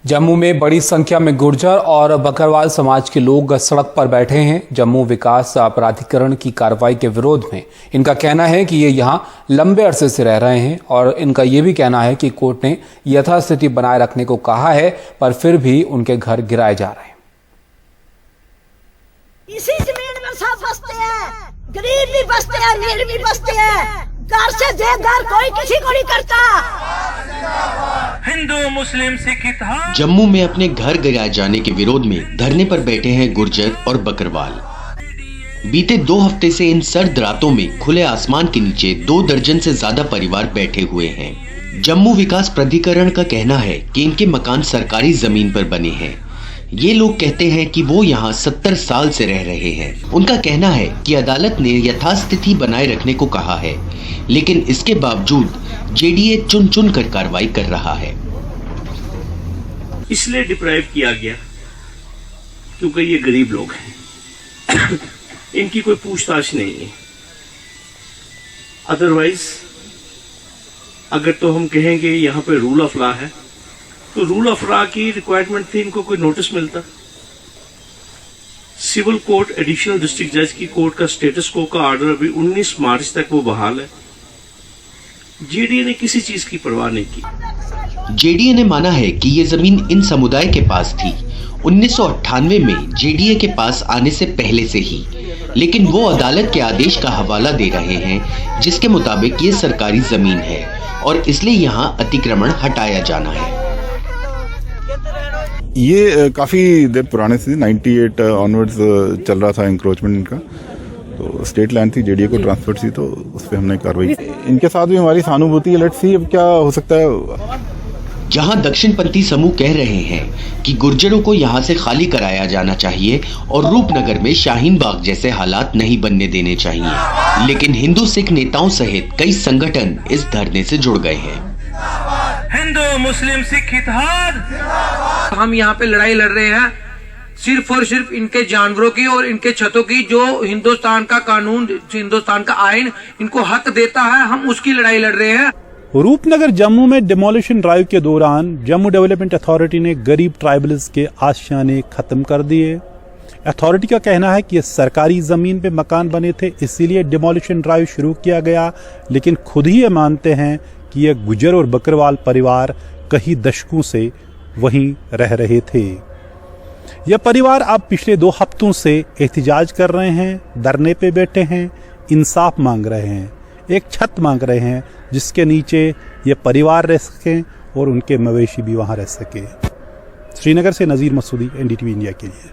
जम्मू में बड़ी संख्या में गुर्जर और बकरवाल समाज के लोग सड़क पर बैठे हैं। जम्मू विकास प्राधिकरण की कार्रवाई के विरोध में इनका कहना है कि ये यहां लंबे अरसे से रह रहे हैं और इनका ये भी कहना है कि कोर्ट ने यथास्थिति बनाए रखने को कहा है, पर फिर भी उनके घर गिराए जा रहे हैं। इसी जमीन में सब बसते हैं, गरीब भी बसते हैं, अमीर भी बसते हैं। घर से घर कोई किसी को नहीं करता। हिंदू मुस्लिम सिख जम्मू में अपने घर गिराए जाने के विरोध में धरने पर बैठे हैं गुर्जर और बकरवाल। बीते 2 हफ्ते से इन सर्द रातों में खुले आसमान के नीचे 2 दर्जन से ज्यादा परिवार बैठे हुए हैं। जम्मू विकास प्राधिकरण का कहना है कि इनके मकान सरकारी जमीन पर बने हैं। ये लोग कहते हैं कि वो यहाँ 70 साल से रह रहे हैं। उनका कहना है कि अदालत ने यथास्थिति बनाए रखने को कहा है, लेकिन इसके बावजूद जेडीए चुन चुन कर कार्रवाई कर रहा है। इसलिए डिप्राइव किया गया क्योंकि ये गरीब लोग हैं। इनकी कोई पूछताछ नहीं है। अदरवाइज अगर तो हम कहेंगे यहाँ पे रूल ऑफ लॉ है, तो रूल ऑफ लॉ की रिक्वायरमेंट थी, इनको कोई नोटिस मिलता। सिविल कोर्ट एडिशनल डिस्ट्रिक्ट जज की कोर्ट का स्टेटस को का ऑर्डर अभी 19 मार्च तक वो बहाल है। जेडीए ने किसी चीज की परवाह नहीं की। जेडीए ने माना है कि ये जमीन इन समुदाय के पास थी 1998 में, जेडीए के पास आने से पहले से ही, लेकिन वो अदालत के आदेश का हवाला दे रहे हैं जिसके मुताबिक ये सरकारी जमीन है और इसलिए यहाँ अतिक्रमण हटाया जाना है। ये काफ़ी देर पुराने से 98 ऑनवर्ड्स चल रहा था इंक्रोचमेंट इनका। तो स्टेट लैंड थी, जेडीए को ट्रांसफर थी, तो उस पर हमने कार्रवाई की। इनके साथ भी हमारी सहानुभूति है। लेट्स सी अब क्या हो सकता है। जहां दक्षिणपंथी समूह कह रहे हैं कि गुर्जरों को यहां से खाली कराया जाना चाहिए और रूपनगर में शाहीन बाग जैसे हालात नहीं बनने देने चाहिए, लेकिन हिंदू सिख नेताओं सहित कई संगठन इस धरने से जुड़ गए हैं। हिंदू मुस्लिम सिख इत्तेहाद। हम यहाँ पे लड़ाई लड़ रहे हैं सिर्फ और सिर्फ इनके जानवरों की और इनके छतों की, जो हिंदुस्तान का कानून, हिंदुस्तान का आइन इनको हक देता है, हम उसकी लड़ाई लड़ रहे हैं। रूपनगर जम्मू में डिमोलिशन ड्राइव के दौरान जम्मू डेवलपमेंट अथॉरिटी ने गरीब ट्राइबल्स के आशियाने खत्म कर दिए। अथॉरिटी का कहना है कि ये सरकारी जमीन पे मकान बने थे, इसीलिए डिमोलिशन ड्राइव शुरू किया गया, लेकिन खुद ही ये मानते हैं कि ये गुजर और बकरवाल परिवार कई दशकों से वहीं रह रहे थे। यह परिवार अब पिछले 2 हफ्तों से एहतिजाज कर रहे हैं, धरने पे बैठे हैं, इंसाफ मांग रहे हैं, एक छत मांग रहे हैं जिसके नीचे ये परिवार रह सकें और उनके मवेशी भी वहां रह सके। श्रीनगर से नज़ीर मसूदी, NDTV इंडिया के लिए।